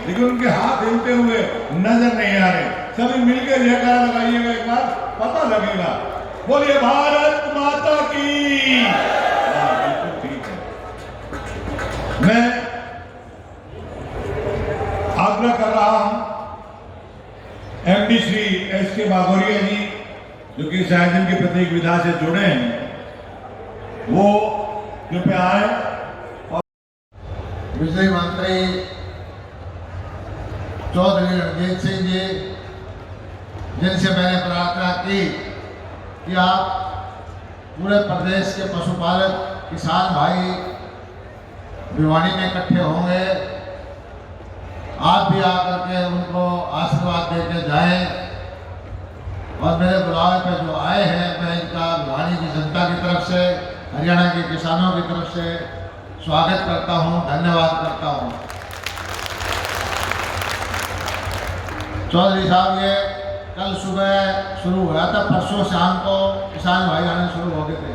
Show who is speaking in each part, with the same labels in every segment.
Speaker 1: लेकिन उनके हाथ हिलते हुए नजर नहीं आ रहे। सभी मिलकर जयकारा लगाइएगा, एक बार पता लगेगा। बोलिए भारत माता की। बिल्कुल ठीक है। मैं आग्रह कर रहा हूं एमडी श्री एस.के. बागोरिया जी, जो कि इस आयोजन के प्रत्येक विधा से जुड़े हैं, वो कृपया आए। और
Speaker 2: बिजली मंत्री चौधरी रणजीत सिंह जी, जिनसे मैंने प्रार्थना की कि आप पूरे प्रदेश के पशुपालक किसान भाई भिवानी में इकट्ठे होंगे, आप भी आकर के उनको आशीर्वाद देके जाएं। और मेरे बुलावे पे जो आए हैं, मैं इनका भिवानी की जनता की तरफ से, हरियाणा के किसानों की तरफ से स्वागत करता हूं, धन्यवाद करता हूं। चौधरी साहब, ये कल सुबह शुरू हुआ था, परसों शाम को किसान भाई आने शुरू हो गए थे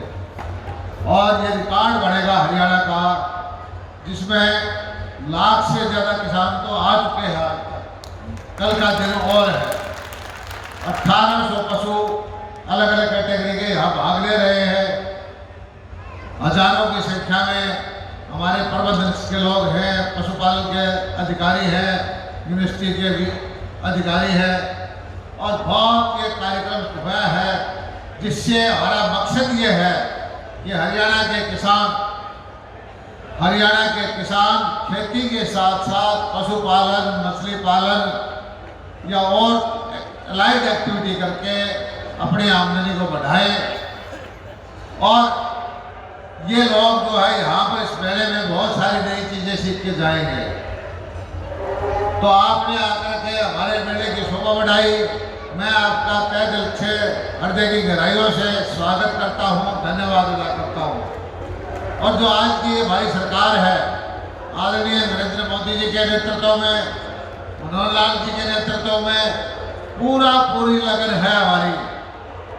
Speaker 2: और ये रिकॉर्ड बनेगा हरियाणा का, जिसमें लाख से ज़्यादा किसान तो आ चुके हैं आज तक। कल का दिन और है। 1800 पशु अलग अलग कैटेगरी के यहाँ भाग ले रहे हैं। हजारों की संख्या में हमारे प्रबंधन के लोग हैं, पशुपालन के अधिकारी हैं, यूनिवर्सिटी के भी अधिकारी हैं और बहुत ये कार्यक्रम हुआ है, जिससे हमारा मकसद ये है कि हरियाणा के किसान खेती के साथ साथ पशुपालन, मछली पालन या और अलाइड एक्टिविटी करके अपनी आमदनी को बढ़ाएं। और ये लोग जो है यहाँ पर इस मेले में बहुत सारी नई चीज़ें सीख के जाएंगे। तो आपने आकर के हमारे मेले की शोभा बढ़ाई। मैं आपका तहे दिल से, हृदय की गहराइयों से स्वागत करता हूँ, धन्यवाद अदा करता हूँ। और जो आज की हमारी सरकार है, आदरणीय नरेंद्र मोदी जी के नेतृत्व में, मनोहर लाल जी के नेतृत्व में पूरी लगन है हमारी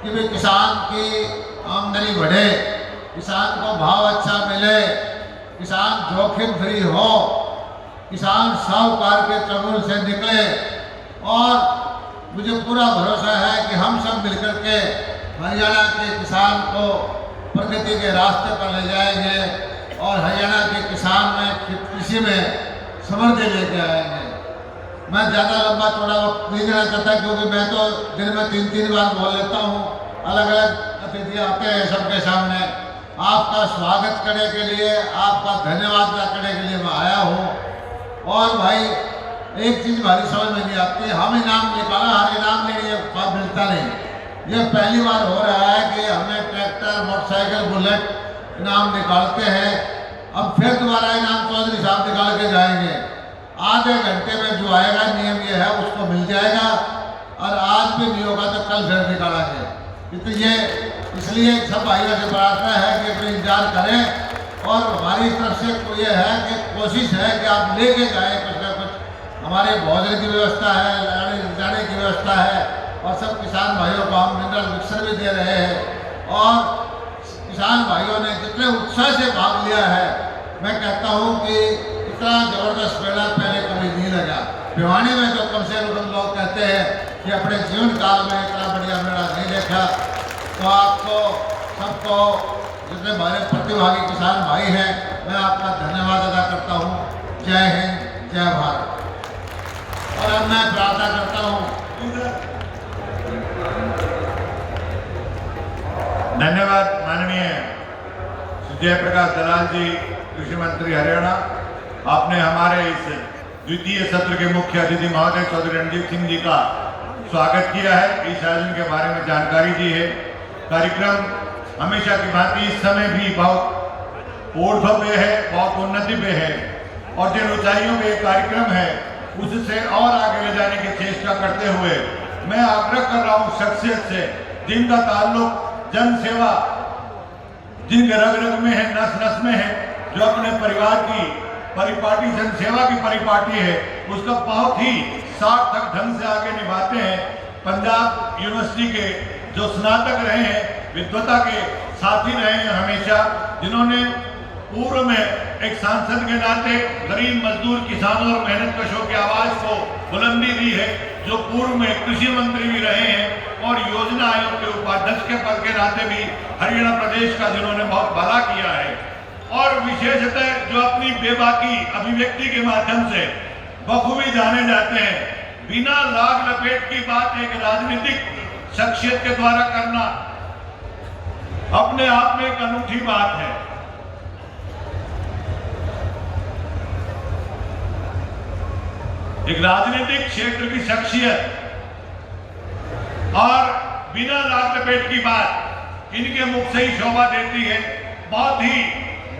Speaker 2: कि भी किसान की आमदनी बढ़े, किसान को भाव अच्छा मिले, किसान जोखिम फ्री हो, किसान साहूकार के चंगुल से निकले। और मुझे पूरा भरोसा है कि हम सब मिलकर के हरियाणा के किसान को प्रगति के रास्ते पर ले जाएंगे और हरियाणा के किसान में कृषि में समृद्धि लेके आएंगे। मैं ज़्यादा लंबा चौड़ा वक्त नहीं देना चाहता, क्योंकि मैं तो दिन में 3-3 बार बोल लेता हूँ। अलग अलग अतिथि आते हैं सबके सामने। आपका स्वागत करने के लिए, आपका धन्यवाद करने के लिए मैं आया हूँ। और भाई एक चीज़ हमारी समझ में नहीं आती, हम इनाम निकाला, हर इनाम के लिए मिलता नहीं। ये पहली बार हो रहा है कि हमें ट्रैक्टर, मोटरसाइकिल, बुलेट इनाम निकालते हैं। अब फिर दोबारा इनाम चौधरी साहब निकाल के जाएंगे। आधे घंटे में जो आएगा, नियम ये है, उसको मिल जाएगा। और आज भी नहीं होगा तो कल फिर निकालेंगे। तो ये इसलिए सब भाइयों से प्रार्थना है कि अपने इंतजार करें। और हमारी तरफ से ये है कि कोशिश है कि आप लेके जाएँ कुछ ना कुछ। हमारे भोजन की व्यवस्था है, जाने की व्यवस्था है और सब किसान भाइयों को हम मिनरल मिक्सर भी दे रहे हैं। और किसान भाइयों ने जितने उत्साह से भाग लिया है, मैं कहता हूँ कि इतना ज़बरदस्त मेला पहले कभी नहीं लगा। भिवानी में तो कम से कम लोग कहते हैं कि अपने जीवन काल में इतना बढ़िया मेला नहीं देखा। तो आपको सबको, जितने हमारे प्रतिभागी किसान भाई हैं, मैं आपका धन्यवाद अदा करता हूँ। जय हिंद, जय भारत। और अब मैं प्रार्थना करता हूँ।
Speaker 1: धन्यवाद माननीय जयप्रकाश दलाल जी, कृषि मंत्री हरियाणा। आपने हमारे इस द्वितीय सत्र के मुख्य अतिथि महोदय चौधरी रणजीत सिंह जी का स्वागत किया है, इस आयोजन के बारे में जानकारी दी है। कार्यक्रम हमेशा की भांति इस समय भी बहुत ऊर्ध्व पे है, बहुत उन्नति पे है और जिन ऊंचाइयों पे कार्यक्रम है उससे और आगे ले जाने की चेष्टा करते हुए मैं आग्रह कर रहा हूँ शख्सियत से जिनका ताल्लुक जन सेवा, जिनके रग रग में है, नस नस में है, जो अपने परिवार की परिपाटी, जन सेवा की परिपाटी है, उसका बहुत ही सार्थक ढंग से आगे निभाते हैं। पंजाब यूनिवर्सिटी के जो स्नातक रहे हैं, विद्वता के साथी रहे हैं हमेशा, जिन्होंने पूर्व में एक सांसद के नाते गरीब मजदूर किसानों और मेहनत कशों की आवाज को बुलंदी दी है, जो पूर्व में कृषि मंत्री भी रहे हैं और योजना आयोग के उपाध्यक्ष के पद के नाते भी हरियाणा प्रदेश का जिन्होंने बहुत भला किया है, और विशेषतः जो अपनी बेबाकी अभिव्यक्ति के माध्यम से बखूबी जाने जाते हैं। बिना लाग लपेट की बात एक राजनीतिक शख्सियत के द्वारा करना अपने आप में एक अनूठी बात है। एक राजनीतिक क्षेत्र की शख्सियत और बिना लाग लपेट की बात इनके मुख से ही शोभा देती है। बहुत ही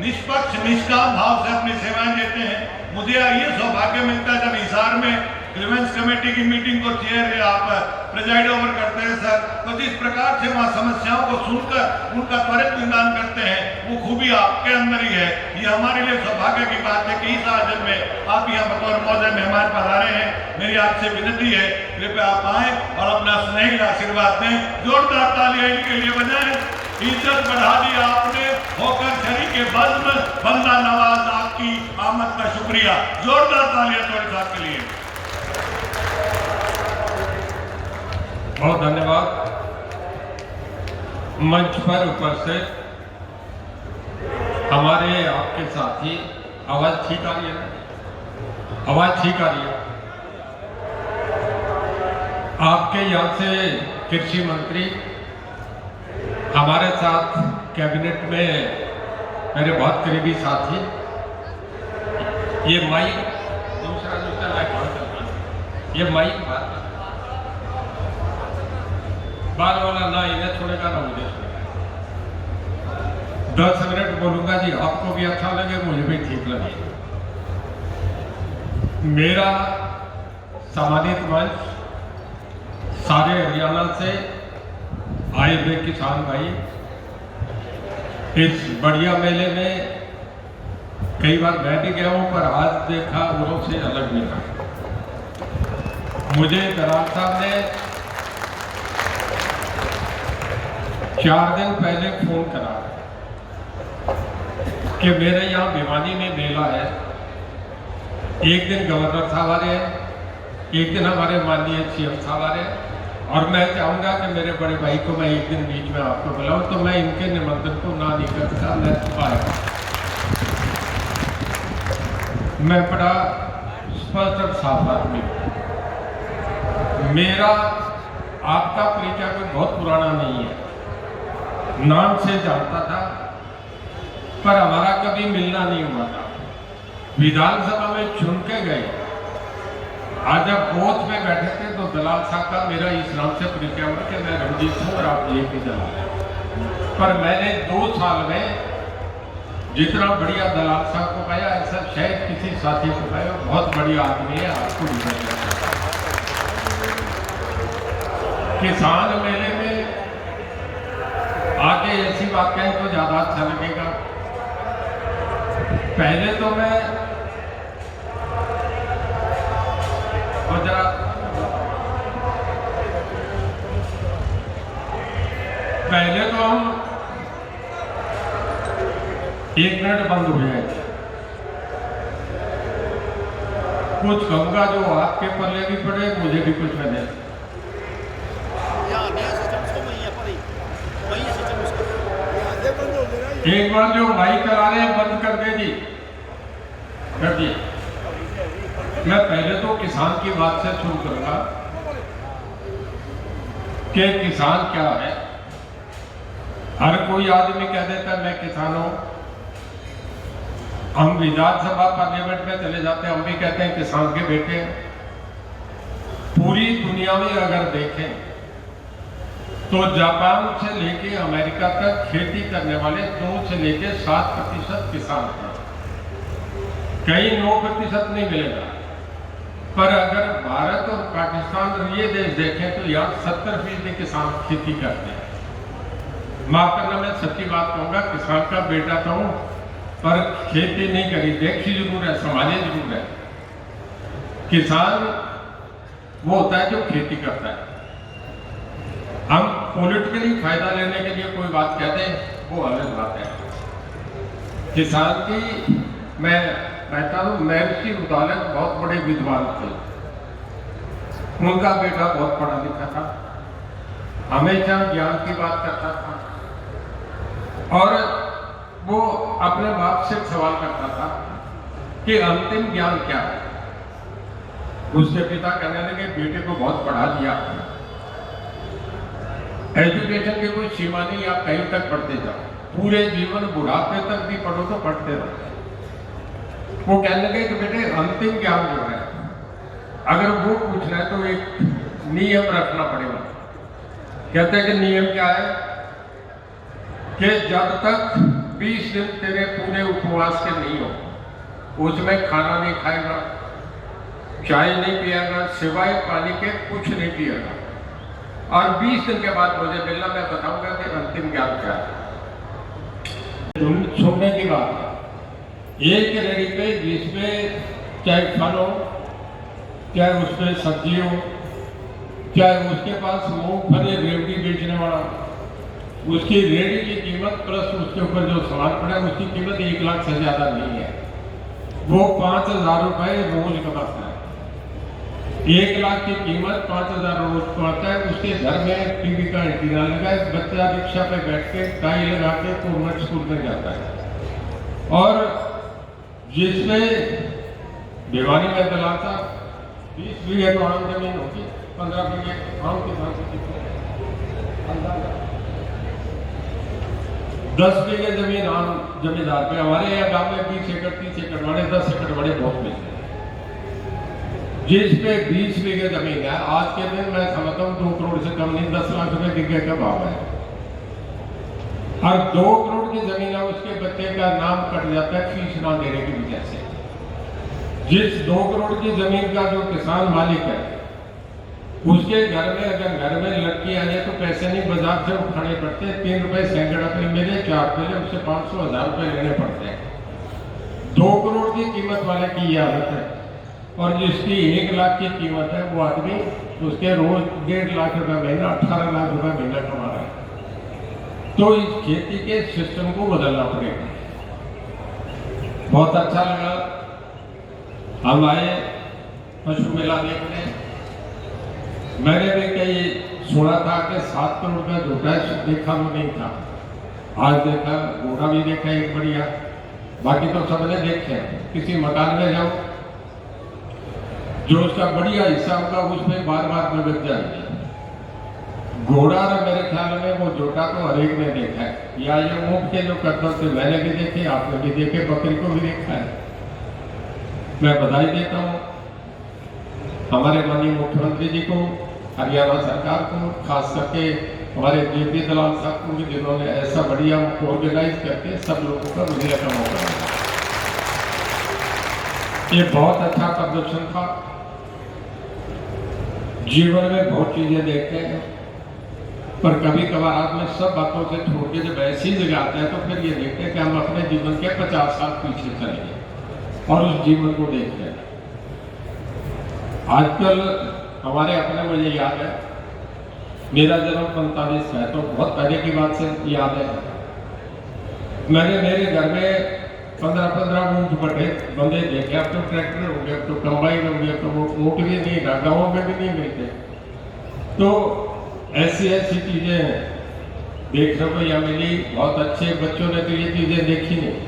Speaker 1: निष्पक्ष निष्काम भाव से अपनी सेवाएं देते हैं। मुझे ये सौभाग्य मिलता है जब हिसार में ग्रीवेंस कमेटी की मीटिंग को चेयर आप प्रेजाइड ओवर करते हैं सर, तो जिस प्रकार से वहाँ समस्याओं को सुनकर उनका त्वरित निदान करते हैं, वो खूबी आपके अंदर ही है। ये हमारे लिए सौभाग्य की बात है कि इस आयोजन में आप यहाँ बतौर मौजूद मेहमान पधारे हैं। मेरी आपसे विनती है, कृपया आप आए और अपना स्नेह आशीर्वाद दें। जोरदार तालियां इनके लिए बजाएं। इज्जत बढ़ा दी आपने, होकर शरीके बज़्म बंदा नवाज, आपकी आमद का शुक्रिया। जोरदार तालियां थोड़े साथ के लिए।
Speaker 3: बहुत धन्यवाद। मंच पर उपस्थित हमारे आपके साथी, आवाज ठीक आ रही है ना? आवाज ठीक आ रही है? आपके यहाँ से कृषि मंत्री हमारे साथ कैबिनेट में मेरे बहुत करीबी साथी, ये माइक दूसरा ये माइक बार वाला ना इन्हें छोड़ेगा ना मुझे छोड़ेगा। 10 मिनट बोलूंगा जी, आपको भी अच्छा लगे मुझे भी ठीक लगे। मेरा सम्मानित मंच सारे हरियाणा से आए हुए किसान भाई, इस बढ़िया मेले में कई बार मैं भी गया हूं, पर आज देखा उरों से अलग मिला। मुझे दलाल साहब ने 4 दिन पहले फोन करा कि मेरे यहाँ भिवानी में मेला है। एक दिन गवर्नर साहब आ रहे हैं, एक दिन हमारे माननीय सीएम साहब आ रहे हैं, और मैं चाहूँगा कि मेरे बड़े भाई को मैं एक दिन बीच में आपको बुलाऊं, तो मैं इनके निमंत्रण को ना नहीं कर सकता। मैं छुपाया, मैं बड़ा स्पष्ट और साफ आदमी। मेरा आपका परिचय कोई बहुत पुराना नहीं है, नाम से जानता था, पर हमारा कभी मिलना नहीं हुआ था। विधानसभा में चुन के गए, आज जब बोध में बैठे थे तो दलाल साहब का मेरा इस नाम से परिचय हुआ कि मैं रणजीत सिंह और आप ये भी दलाल। पर मैंने 2 साल में जितना बढ़िया दलाल साहब को पाया, ऐसा शायद किसी साथी को पाया। बहुत बढ़िया आदमी है, आपको भी किसान मेले में आके ऐसी बात कहें तो ज्यादा अच्छा लगेगा। पहले तो मैं जरा पहले तो हम 1 मिनट बंद हो गए। कुछ कहूंगा जो आपके पल्ले भी पड़े, मुझे भी कुछ बने। एक बार जो माइक करा रहे हैं बंद कर दे जी, कर दिए। मैं पहले तो किसान की बात से शुरू करूंगा कि किसान क्या है। हर कोई आदमी कह देता है मैं किसान हूं। हम विधानसभा पार्लियामेंट में चले जाते हैं, हम भी कहते हैं किसान के बेटे हैं। पूरी दुनिया में अगर देखें तो जापान से लेके अमेरिका तक खेती करने वाले 2 से लेके 7% किसान हैं। कहीं 9% नहीं मिलेगा, पर अगर भारत और पाकिस्तान ये देश देखें तो यहाँ 70% किसान खेती करते हैं। माफ करना, मैं सच्ची बात कहूँगा, किसान का बेटा तो हूँ, पर खेती नहीं करी, देखी जरूर है, समाजे जरूर है। किसान वो होता है जो खेती करता है। हम पॉलिटिकली फायदा लेने के लिए कोई बात कहते हैं, वो अलग बात है। किसान की मैं कहता हूँ महर्षि उदालक बहुत बड़े विद्वान थे। उनका बेटा बहुत पढ़ा लिखा था, हमेशा ज्ञान की बात करता था और वो अपने बाप से सवाल करता था कि अंतिम ज्ञान क्या है। उसके पिता कहने लगे बेटे को बहुत पढ़ा दिया, एजुकेशन की कोई सीमा नहीं, आप कहीं तक पढ़ते जाओ, पूरे जीवन बुढ़ापे तक भी पढ़ो तो पढ़ते रहो। वो कहने लगे कि बेटे अंतिम ज्ञान जो है अगर वो पूछना है तो एक नियम रखना पड़ेगा। कहते हैं कि नियम क्या है कि जब तक 20 दिन तेरे पूरे उपवास के नहीं हो, उसमें खाना नहीं खाएगा, चाय नहीं पिएगा, सिवाय पानी के कुछ नहीं पिएगा, और 20 दिन के बाद मुझे मिलना, मैं बताऊंगा कि अंतिम ज्ञान क्या है। सुनने की बात है, एक रेडी पे जिसमें चाहे फल हो, चाहे उसमें सब्जी हो, चाहे उसके पास मूंगफली रेवड़ी बेचने वाला, उसकी रेडी की कीमत प्लस उसके ऊपर जो सामान पड़ा है उसकी कीमत 1 लाख से ज्यादा नहीं है। वो 5,000 रुपए रोज कमाता है। 1 लाख की कीमत 5,000 रोज कमाता है। उसके घर में टीवी का एंटीना लगा है, बच्चा रिक्शा पे बैठ के टाई लगा के कॉन्वेंट स्कूल में जाता है। और जिसमें भिवानी में दलाल था 20 बीघे तो आम जमीन होगी, 15 बीघे आम की धान से 10 बीघे जमीन आम जमींदार पे। हमारे यहाँ गांव में 20 एकड़ 30 एकड़ वाले 10 एकड़ वाले बहुत मिलते हैं। जिस पे 20 बीघे जमीन है, आज के दिन मैं समझता हूँ 2 करोड़ से कम नहीं, 10 लाख रुपए बीघे का भाव है। और 2 करोड़ की जमीन है, उसके बच्चे का नाम कट जाता है फीस ना देने की वजह से। जिस 2 करोड़ की जमीन का जो किसान मालिक है, उसके घर में अगर घर में लड़की आ जाए तो पैसे नहीं बाजार से उठाने पड़ते, 3 रुपए सैकड़ा पे मिले, 4 मिले, उससे 500-1000 रुपए लेने पड़ते हैं। 2 करोड़ की कीमत वाले की यह हालत है। और जिसकी 1 लाख की कीमत है, वो आदमी उसके रोज 1.5 लाख रुपए महीना, 18 लाख रुपए महीना कमा रहा है। तो इस खेती के सिस्टम को बदलना पड़ेगा। बहुत अच्छा लगा, हम आए पशु मेला देखने। मैंने भी कई सुना था कि 7 करोड़ का झूठा देखा वो नहीं था, आज देखा, घोड़ा भी देखा एक बढ़िया, बाकी तो सबने देखे। किसी मकान में जाओ, जो उसका बढ़िया हिस्सा होगा उसमें बार बार नजर जाएगी। घोड़ा तो मेरे ख्याल में वो जोटा तो हर एक ने देखा है, या ये ऊँट के जो करतब थे मैंने भी देखे, आपने भी देखे, बकरी को भी देखा है। मैं बधाई देता हूँ हमारे माननीय मुख्यमंत्री जी को, हरियाणा सरकार को, खास करके हमारे जेपी दलाल साहब को भी, जिन्होंने ऐसा बढ़िया ऑर्गेनाइज करके सब लोगों का मिलने का मौका दिया। ये बहुत अच्छा प्रदर्शन था। जीवन में बहुत चीजें देखते हैं, पर कभी कभार आदमी सब बातों से छोड़ के जब ऐसी जगह आते हैं तो फिर ये देखते हैं कि हम अपने जीवन के 50 साल पीछे चलेंगे और उस जीवन को देखते हैं। आजकल हमारे अपने, मुझे याद है मेरा जन्म 45 है, तो बहुत पहले की बात से याद है। मैंने मेरे घर में 15-15 ऊँट बंदे देखे। अब तो ट्रैक्टर हो गया, अब तो कंबाइन हो गया, तो वो ऊँट भी नहीं रहा, गाँव में भी नहीं मिलते। तो ऐसी चीजें देखने को यहाँ मिली। बहुत अच्छे बच्चों ने तो ये चीजें देखी नहीं।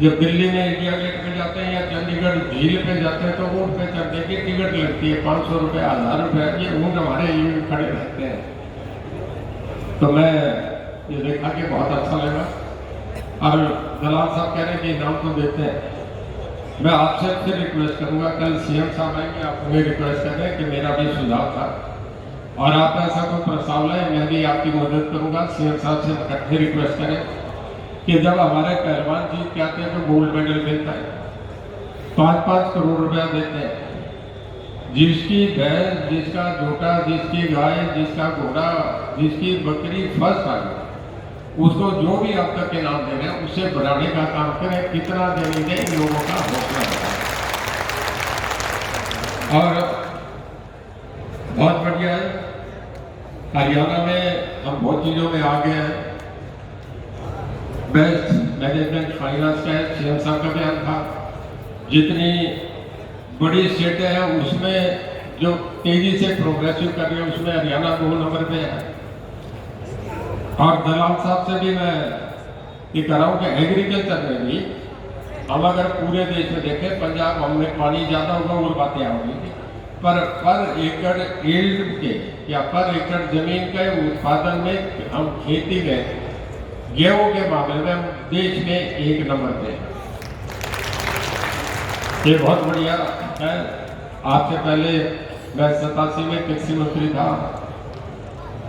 Speaker 3: जब दिल्ली में इंडिया गेट पे जाते हैं या चंडीगढ़ झील पे जाते हैं तो ऊँट पे चढ़ने की टिकट लगती है, 500 रुपये, 1000 रुपये। ये ऊँट हमारे ये खड़े रहते हैं। तो मैं ये देखा कि बहुत अच्छा लगा। और दलाल साहब कह रहे हैं कि इनाम तो देते हैं। मैं आपसे फिर रिक्वेस्ट करूंगा, कल सीएम साहब आएंगे, आप हमें रिक्वेस्ट कर रहे हैं कि मेरा भी सुझाव था और आप ऐसा कोई प्रस्ताव लाए, मैं भी आपकी मदद करूंगा। सीएम साहब से इकट्ठे रिक्वेस्ट करें कि जब हमारे पहलवान जीत के आते हैं तो गोल्ड मेडल मिलता है, 5-5 करोड़ रुपया देते हैं। जिसकी भैंस, जिसका जोटा, जिसकी गाय, जिसका घोड़ा, जिसकी बकरी फर्स्ट आ गई, उसको जो भी आप तक इनाम दे रहे हैं उससे बढ़ाने का काम करें। कितना देने इन लोगों का हौसला है। और बहुत बढ़िया है, हरियाणा में हम बहुत चीजों में आगे हैं। बेस्ट मैनेजमेंट फाइनेंस का है, सीएम साहब का बयान था। जितनी बड़ी स्टेटें हैं उसमें जो तेजी से प्रोग्रेसिव कर रही है उसमें हरियाणा 2 नंबर पे है। और दलाल साहब से भी मैं ये कह रहा हूँ कि एग्रीकल्चर में भी हम अगर पूरे देश में देखें, पंजाब हमने पानी ज़्यादा होगा और बातें होंगी, पर एकड़ यील्ड के या पर एकड़ जमीन के उत्पादन में हम खेती में गेहूं के मामले में हम देश में 1 नंबर पे हैं। ये बहुत बढ़िया है। आपसे पहले मैं 87 में कृषि मंत्री था,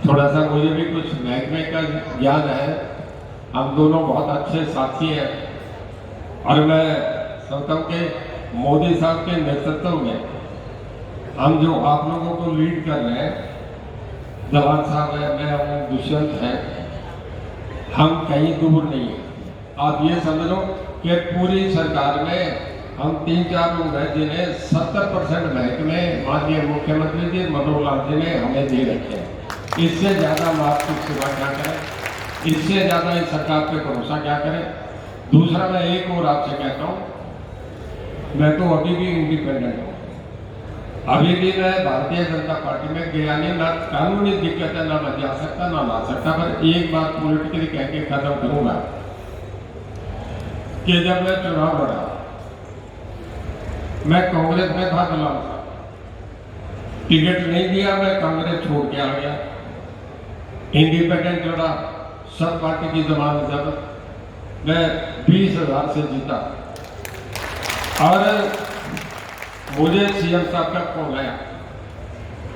Speaker 3: थोड़ा सा मुझे भी कुछ महकमे का ज्ञान है। हम दोनों बहुत अच्छे साथी हैं और मैं समझता हूँ कि मोदी साहब के नेतृत्व में हम जो आप लोगों को लीड कर रहे हैं, जवान साहब है, मैं हूँ, दुष्यंत है, हम कहीं दूर नहीं हैं। आप ये समझ लो कि पूरी सरकार में हम 3-4 लोग हैं जिन्हें 70% महकमे माननीय मुख्यमंत्री जी मनोहर लाल जी ने हमें दे रखे हैं। इससे ज़्यादा हम आपकी सेवा क्या करें, इससे ज़्यादा इस सरकार पे भरोसा क्या करें। दूसरा मैं एक और आपसे कहता हूँ, मैं तो अभी भी इंडिपेंडेंट हूँ, अभी भी मैं भारतीय जनता पार्टी में गया नहीं, ना कानूनी दिक्कत है, ना मैं जा सकता ना ला सकता। पर एक बात पॉलिटिकली कह के खत्म करूंगा कि जब मैं चुनाव लड़ा, मैं कांग्रेस में था, दलाल साहब टिकट नहीं दिया, मैं कांग्रेस छोड़ के आ गया, इंडिपेंडेंट लड़ा, सब पार्टी की जमानत जब्त, मैं 20,000 से जीता। और मुझे सीएम साहब का फोन आया,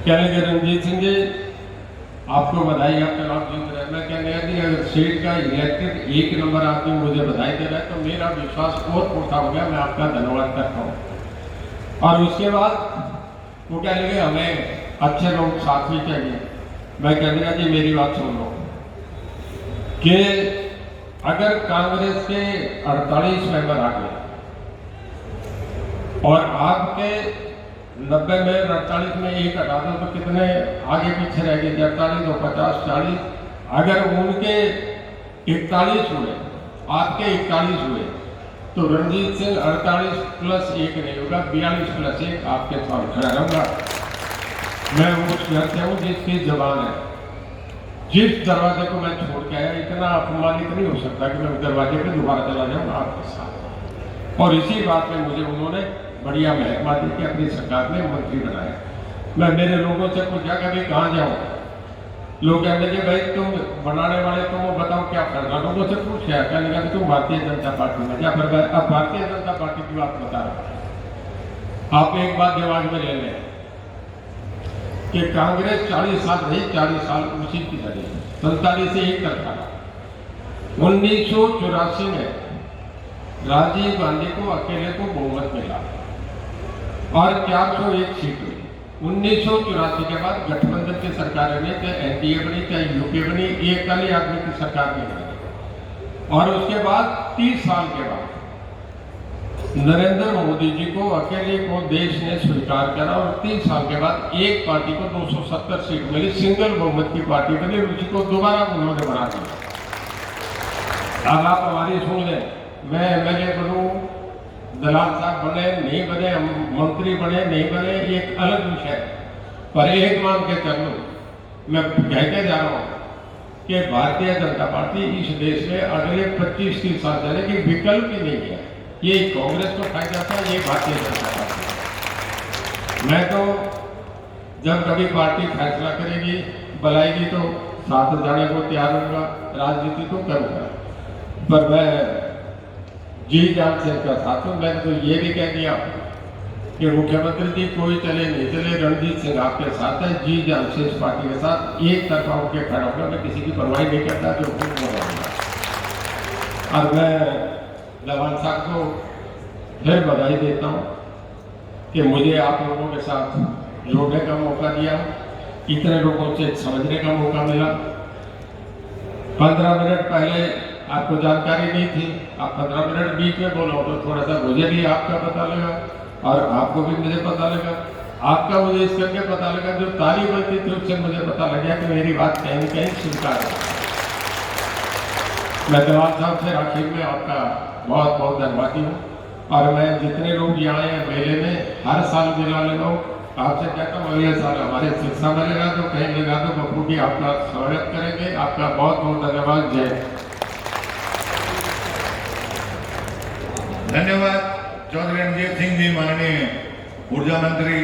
Speaker 3: कहने लगे रणजीत सिंह जी आपको बधाई, आप चुनाव जीत रहे हैं। मैं कहने लगी अगर सीट का इलेक्टेड 1 नंबर आदमी मुझे बधाई दे रहा है तो मेरा विश्वास और पुख्ता हो गया, मैं आपका धन्यवाद करता हूँ। और उसके बाद वो कहने लगे हमें अच्छे लोग साथ भी चाहिए। मैं कहने लगा जी मेरी बात सुन लो कि अगर कांग्रेस के 48 मेंबर आ गए और आपके 90 में 48 में एक हटा दो तो कितने आगे पीछे रह गए, 48 और 50 40। अगर उनके 41 हुए, आपके 41 हुए, तो रणजीत सिंह 48 प्लस 1 नहीं होगा, 42 प्लस 1 आपके साथ खड़ा रहूंगा। मैं उस घर से हूँ जिसकी जबान है, जिस दरवाजे को मैं छोड़ के आया, इतना अपमानित नहीं हो सकता कि मैं उस दरवाजे पे दोबारा चला जाऊँ आपके साथ। और इसी बात में मुझे उन्होंने बढ़िया महकमा दी कि अपनी सरकार ने मंत्री बनाया। मैं मेरे लोगों से पूछा कभी कहाँ जाऊँ, लोग कहते कि भाई तुम बनाने वाले तुम बताओ क्या करना। लोगों से पूछा, कहने लगा तुम भारतीय जनता पार्टी में जा। फिर अब भारतीय जनता पार्टी की बात बता रहा, आप एक बात दिमाग में ले लें कि कांग्रेस 40 साल रही, 40 साल उसी की लड़ी, 47 से एक तरफा। 1984 में राजीव गांधी को अकेले को बहुमत मिला और 401 सीट हुई। 1984 के बाद गठबंधन की सरकार ने, चाहे एनडीए बनी चाहे यूपीए बनी, एक अकेले आदमी की सरकार नहीं बनी। और उसके बाद 30 साल के बाद नरेंद्र मोदी जी को अकेले को देश ने स्वीकार करा और 30 साल के बाद एक पार्टी को 270 सीट मिली, सिंगल बहुमत की पार्टी बनी, उसी को दोबारा उन्होंने बना दिया। अब आप हमारी सुन लें, मैं एमएलए बनूं, दलाल साहब बने नहीं बने, मंत्री बने नहीं बने, ये एक अलग विषय है। पर एक मान के चलो, मैं कहते जा रहा हूँ कि भारतीय जनता पार्टी इस देश में अगले 25-30 साल चलेगी, विकल्प ही नहीं है। ये कांग्रेस को फायदा था, ये भारतीय जनता पार्टी। मैं तो जब कभी पार्टी फैसला करेगी, बुलाएगी तो साथ जाने को तैयार होगा, राजनीति तो करूँगा। पर मैं जी जान से का साथ हूँ। मैंने तो ये भी कह दिया कि मुख्यमंत्री जी कोई चले नहीं चले, रणजीत सिंह आपके साथ है, जी जान से इस पार्टी के साथ एक तरफा होकर खड़ा होगा, मैं किसी की परवाह नहीं करता जो कुछ हो रहा है। और मैं जवान साहब को फिर बधाई देता हूँ कि मुझे आप लोगों के साथ जोड़ने का मौका दिया, इतने लोगों से समझने का मौका मिला। 15 मिनट पहले आपको जानकारी नहीं थी, आप 15 मिनट बीच में बोलो तो थोड़ा सा मुझे भी आपका पता लगा और आपको भी मुझे पता लगा, आपका मुझे इस करके पता लगा, जो ताली बजती थी उससे मुझे पता लग गया कि मेरी बात कहीं न कहीं स्वीकार है। मैं दलाल साहब से आखिर में आपका बहुत बहुत धन्यवादी हूँ। और मैं जितने लोग यहाँ आए हैं मेले में, हर साल मेला लगा, आपसे कहता हूँ अगले साल हमारे सिरसा में लगा दो, कहीं लगा दो, बखूबी आपका स्वागत करेंगे। आपका बहुत बहुत धन्यवाद। जय
Speaker 1: धन्यवाद चौधरी रणजीत सिंह जी, माननीय ऊर्जा मंत्री।